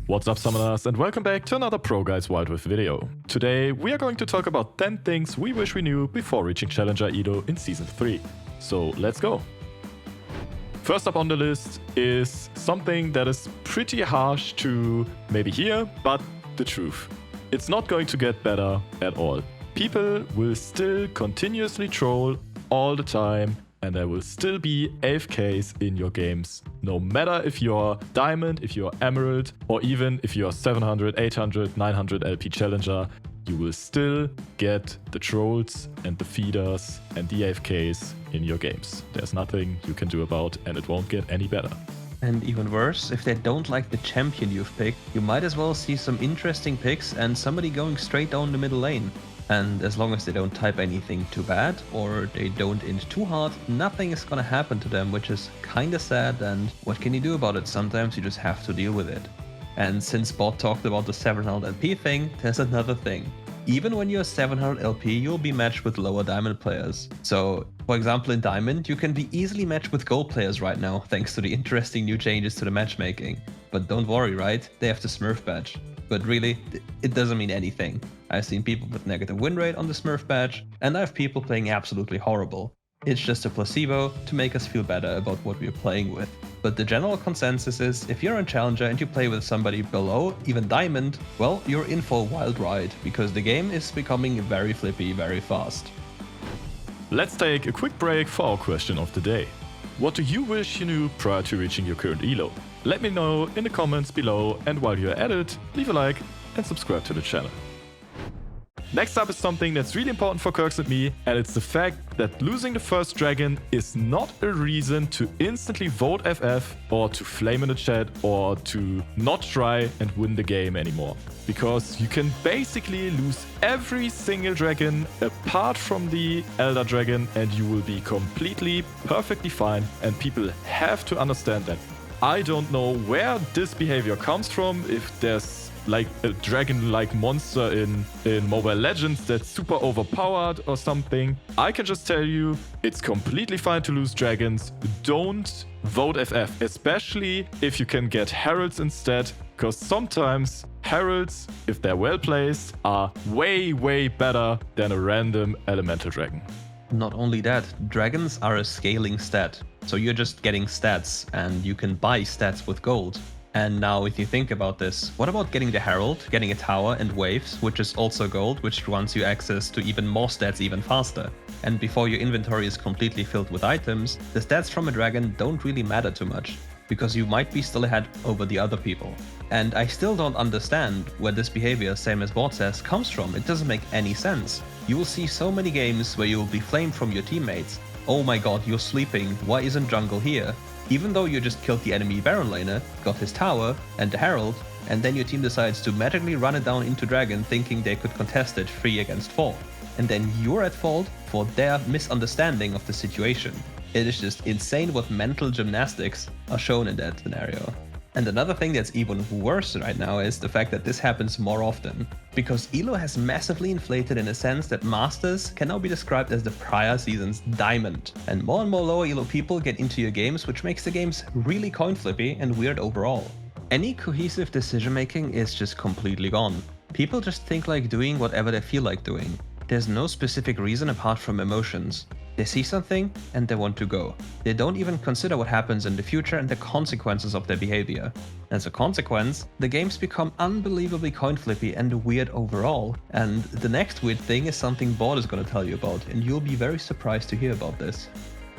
What's up, summoners, and welcome back to another ProGuides Wild Rift video. Today we are going to talk about 10 things we wish we knew before reaching Challenger Elo in Season 3. So let's go! First up on the list is something that is pretty harsh to maybe hear, but the truth. It's not going to get better at all. People will still continuously troll all the time, and there will still be AFKs in your games. No matter if you're Diamond, if you're Emerald, or even if you're 700, 800, 900 LP Challenger, you will still get the trolls and the feeders and the AFKs in your games. There's nothing you can do about, and it won't get any better. And even worse, if they don't like the champion you've picked, you might as well see some interesting picks and somebody going straight down the middle lane. And as long as they don't type anything too bad, or they don't int too hard, nothing is gonna happen to them, which is kinda sad, and what can you do about it? Sometimes you just have to deal with it. And since Bot talked about the 700 LP thing, there's another thing. Even when you're 700 LP, you'll be matched with lower Diamond players. So, for example in Diamond, you can be easily matched with Gold players right now, thanks to the interesting new changes to the matchmaking. But don't worry, right? They have the Smurf badge. But really, it doesn't mean anything. I've seen people with negative win rate on the Smurf badge, and I have people playing absolutely horrible. It's just a placebo to make us feel better about what we're playing with. But the general consensus is, if you're in Challenger and you play with somebody below, even Diamond, well, you're in for a wild ride, because the game is becoming very flippy very fast. Let's take a quick break for our question of the day. What do you wish you knew prior to reaching your current elo? Let me know in the comments below, and while you're at it, leave a like and subscribe to the channel. Next up is something that's really important for Kirks and me, and it's the fact that losing the first dragon is not a reason to instantly vote FF or to flame in the chat or to not try and win the game anymore. Because you can basically lose every single dragon apart from the Elder Dragon and you will be completely, perfectly fine, and people have to understand that. I don't know where this behavior comes from, if there's like a dragon-like monster in Mobile Legends that's super overpowered or something. I can just tell you, it's completely fine to lose dragons. Don't vote FF, especially if you can get heralds instead, because sometimes heralds, if they're well placed, are way better than a random elemental dragon. Not only that, dragons are a scaling stat. So you're just getting stats, and you can buy stats with gold. And now if you think about this, what about getting the Herald, getting a tower and waves, which is also gold, which grants you access to even more stats even faster. And before your inventory is completely filled with items, the stats from a dragon don't really matter too much, because you might be still ahead over the other people. And I still don't understand where this behavior, same as Bot says, comes from. It doesn't make any sense. You will see so many games where you will be flamed from your teammates. Oh my god, you're sleeping, why isn't jungle here? Even though you just killed the enemy Baron laner, got his tower and the Herald, and then your team decides to magically run it down into Dragon thinking they could contest it 3 against 4. And then you're at fault for their misunderstanding of the situation. It is just insane what mental gymnastics are shown in that scenario. And another thing that's even worse right now is the fact that this happens more often. Because Elo has massively inflated in a sense that Masters can now be described as the prior season's Diamond. And more lower Elo people get into your games, which makes the games really coin flippy and weird overall. Any cohesive decision making is just completely gone. People just think like doing whatever they feel like doing. There's no specific reason apart from emotions. They see something and they want to go. They don't even consider what happens in the future and the consequences of their behavior. As a consequence, the games become unbelievably coin flippy and weird overall. And the next weird thing is something Bot is gonna tell you about, and you'll be very surprised to hear about this.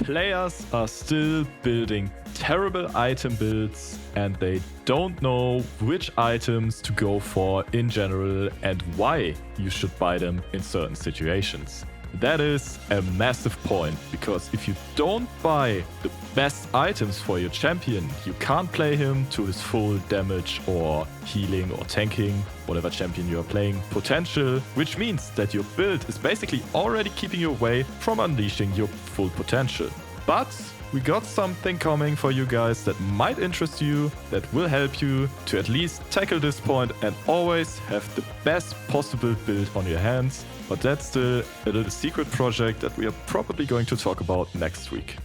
Players are still building terrible item builds and they don't know which items to go for in general and why you should buy them in certain situations. That is a massive point, because if you don't buy the best items for your champion, you can't play him to his full damage or healing or tanking, whatever champion you are playing, potential, which means that your build is basically already keeping you away from unleashing your full potential. But we got something coming for you guys that might interest you, that will help you to at least tackle this point and always have the best possible build on your hands. But that's still a little secret project that we are probably going to talk about next week.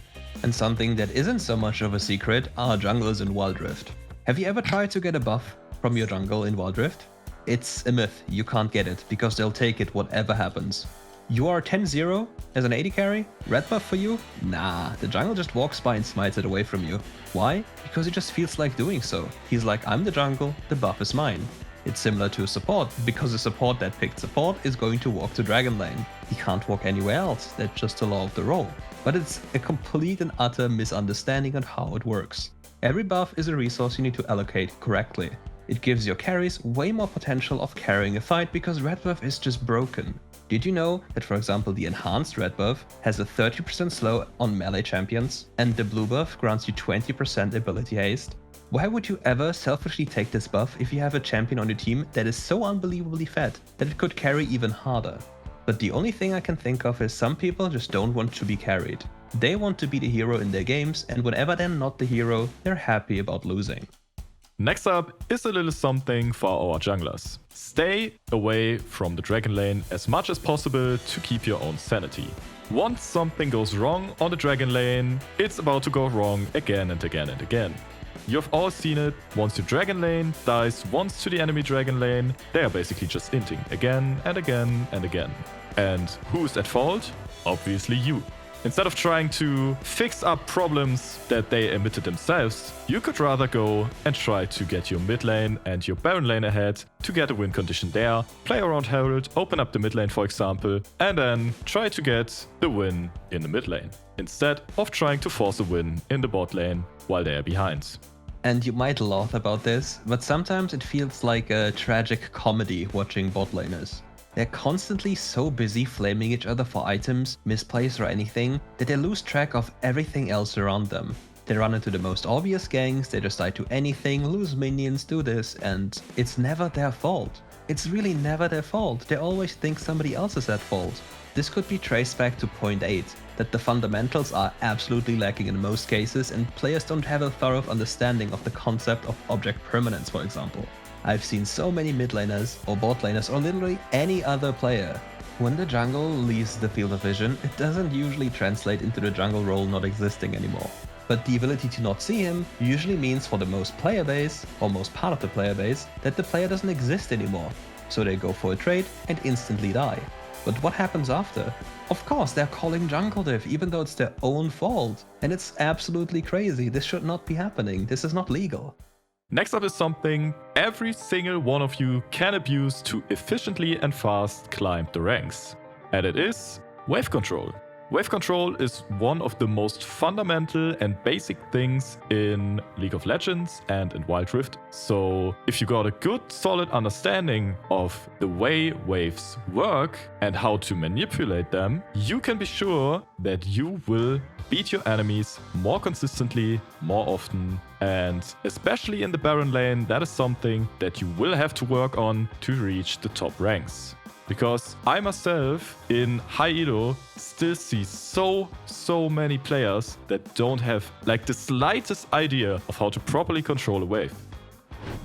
And something that isn't so much of a secret are junglers in Wild Rift. Have you ever tried to get a buff? from your jungle in Wild Rift? It's a myth, you can't get it, because they'll take it whatever happens. You are 10-0 as an AD carry? Red buff for you? Nah, the jungle just walks by and smites it away from you. Why? Because he just feels like doing so. He's like, I'm the jungle, the buff is mine. It's similar to a support, because a support that picked support is going to walk to Dragon Lane. He can't walk anywhere else, that's just the law of the role. But it's a complete and utter misunderstanding on how it works. Every buff is a resource you need to allocate correctly. It gives your carries way more potential of carrying a fight because red buff is just broken. Did you know that, for example, the enhanced red buff has a 30% slow on melee champions, and the blue buff grants you 20% ability haste? Why would you ever selfishly take this buff if you have a champion on your team that is so unbelievably fed that it could carry even harder? But the only thing I can think of is some people just don't want to be carried. They want to be the hero in their games, and whenever they're not the hero, they're happy about losing. Next up is a little something for our junglers. Stay away from the Dragon Lane as much as possible to keep your own sanity. Once something goes wrong on the Dragon Lane, it's about to go wrong again and again and again. You've all seen it, once your Dragon Lane dies once to the enemy Dragon Lane, they are basically just inting again and again and again. And who's at fault? Obviously you. Instead of trying to fix up problems that they emitted themselves, you could rather go and try to get your mid lane and your Baron lane ahead to get a win condition there, play around Herald, open up the mid lane for example, and then try to get the win in the mid lane, instead of trying to force a win in the bot lane while they are behind. And you might laugh about this, but sometimes it feels like a tragic comedy watching bot laners. They're constantly so busy flaming each other for items, misplays or anything, that they lose track of everything else around them. They run into the most obvious ganks, they just die to anything, lose minions, do this, and it's never their fault. It's really never their fault, they always think somebody else is at fault. This could be traced back to point 8, that the fundamentals are absolutely lacking in most cases and players don't have a thorough understanding of the concept of object permanence, for example. I've seen so many mid laners or bot laners or literally any other player. When the jungle leaves the field of vision, it doesn't usually translate into the jungle role not existing anymore. But the ability to not see him usually means for the most player base, or most part of the player base, that the player doesn't exist anymore. So they go for a trade and instantly die. But what happens after? Of course, they're calling jungle diff, even though it's their own fault. And it's absolutely crazy. This should not be happening. This is not legal. Next up is something every single one of you can abuse to efficiently and fast climb the ranks. And it is wave control. Wave control is one of the most fundamental and basic things in League of Legends and in Wild Rift. So if you got a good solid understanding of the way waves work and how to manipulate them, you can be sure that you will beat your enemies more consistently, more often, and especially in the Baron lane, that is something that you will have to work on to reach the top ranks. Because I myself in high elo still see so many players that don't have like the slightest idea of how to properly control a wave.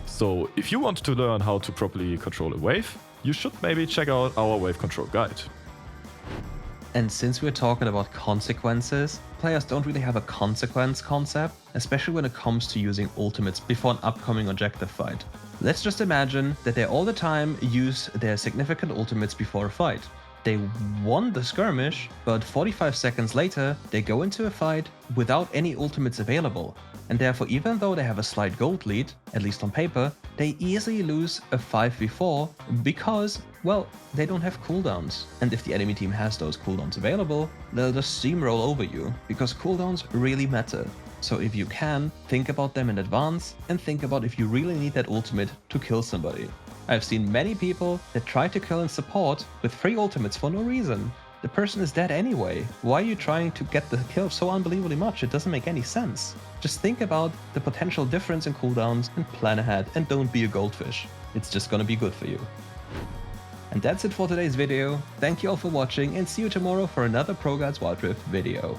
So if you want to learn how to properly control a wave, you should maybe check out our wave control guide. And since we're talking about consequences, players don't really have a consequence concept, especially when it comes to using ultimates before an upcoming objective fight. Let's just imagine that they all the time use their significant ultimates before a fight. They won the skirmish, but 45 seconds later, they go into a fight without any ultimates available. And therefore, even though they have a slight gold lead, at least on paper, they easily lose a 5v4 because, well, they don't have cooldowns. And if the enemy team has those cooldowns available, they'll just steamroll over you, because cooldowns really matter. So if you can, think about them in advance and think about if you really need that ultimate to kill somebody. I've seen many people that try to kill in support with free ultimates for no reason. The person is dead anyway. Why are you trying to get the kill so unbelievably much? It doesn't make any sense. Just think about the potential difference in cooldowns and plan ahead, and don't be a goldfish. It's just gonna be good for you. And that's it for today's video. Thank you all for watching and see you tomorrow for another ProGuides Wild Rift video.